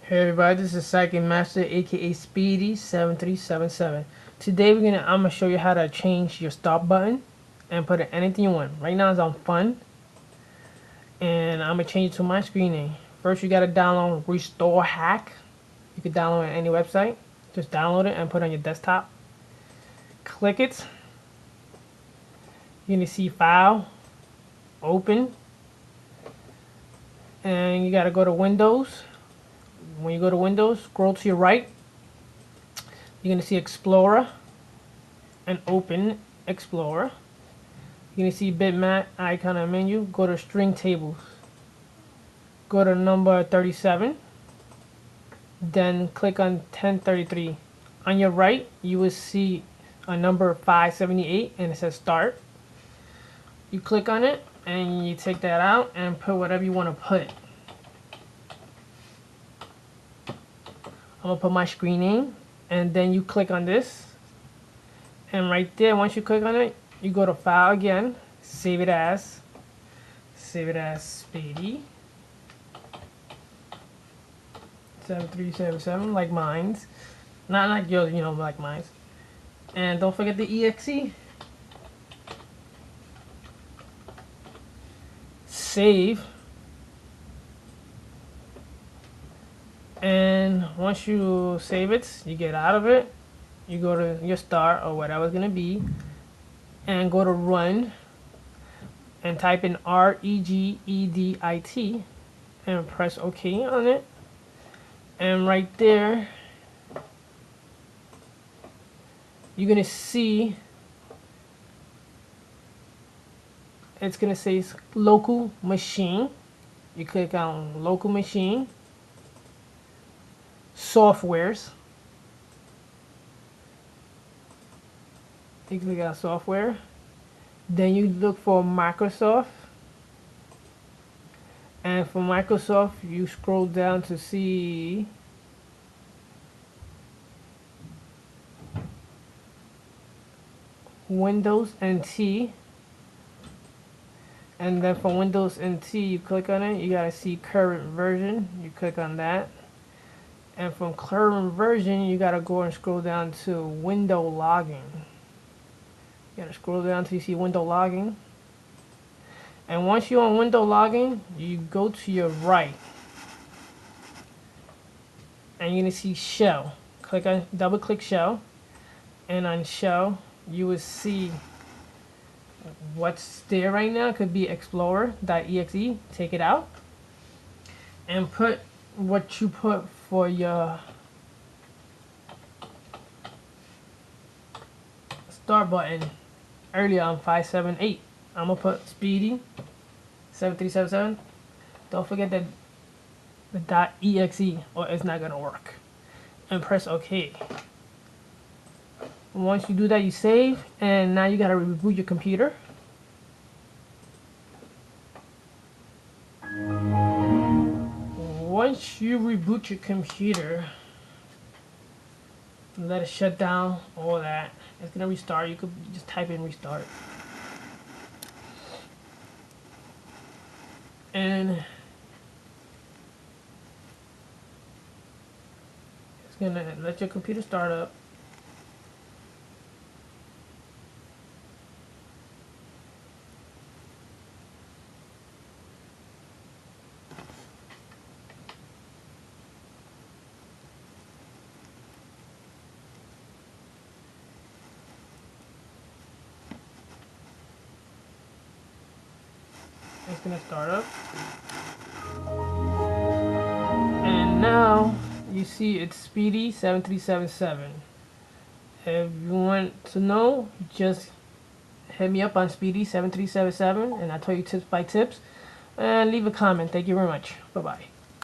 Hey everybody, this is Psychic Master, aka Speedy7377. Today I'm gonna show you how to change your start button and put it anything you want. Right now it's on fun, and I'm gonna change it to my screen name. First, you gotta download Restore Hack. You can download it on any website. Just download it and put it on your desktop. Click it. You're gonna see File, Open, and you gotta go to Windows. When you go to Windows, scroll to your right. You're going to see Explorer and open Explorer. You're going to see bitmap icon on menu. Go to string tables. Go to number 37. Then click on 1033. On your right, you will see a number 578 and it says start. You click on it and you take that out and put whatever you want to put. I'm going to put my screen name. And then you click on this, and right there, once you click on it, you go to File again, save it as Speedy 7377, like mine's, not like yours, you know, like mine's. And don't forget the exe. Save. And once you save it, you get out of it, you go to your start or whatever it's gonna be, and go to run and type in REGEDIT and press OK on it. And right there, you're gonna see it's gonna say local machine. You click on local machine. Softwares. You click on software. Then you look for Microsoft. And for Microsoft, you scroll down to see Windows NT. And then for Windows NT, you click on it. You gotta see current version. You click on that. And from current version, you gotta go and scroll down to window logging. You gotta scroll down till you see window logging. And once you're on window logging, you go to your right. And you're gonna see shell. Click on, double click shell. And on shell, you will see what's there right now. Could be explorer.exe. Take it out. And put what you put for your start button earlier on 578. I'm gonna put Speedy 7377. Don't forget that the .exe or it's not gonna work. And press OK. Once you do that, you save, and now you gotta reboot your computer. Once you reboot your computer, let it shut down, all that, it's gonna restart. You could just type in restart. And it's gonna let your computer start up. It's gonna start up, and now you see it's Speedy 7377. If you want to know, just hit me up on Speedy 7377, and I'll tell you tips by tips, and leave a comment. Thank you very much. Bye bye.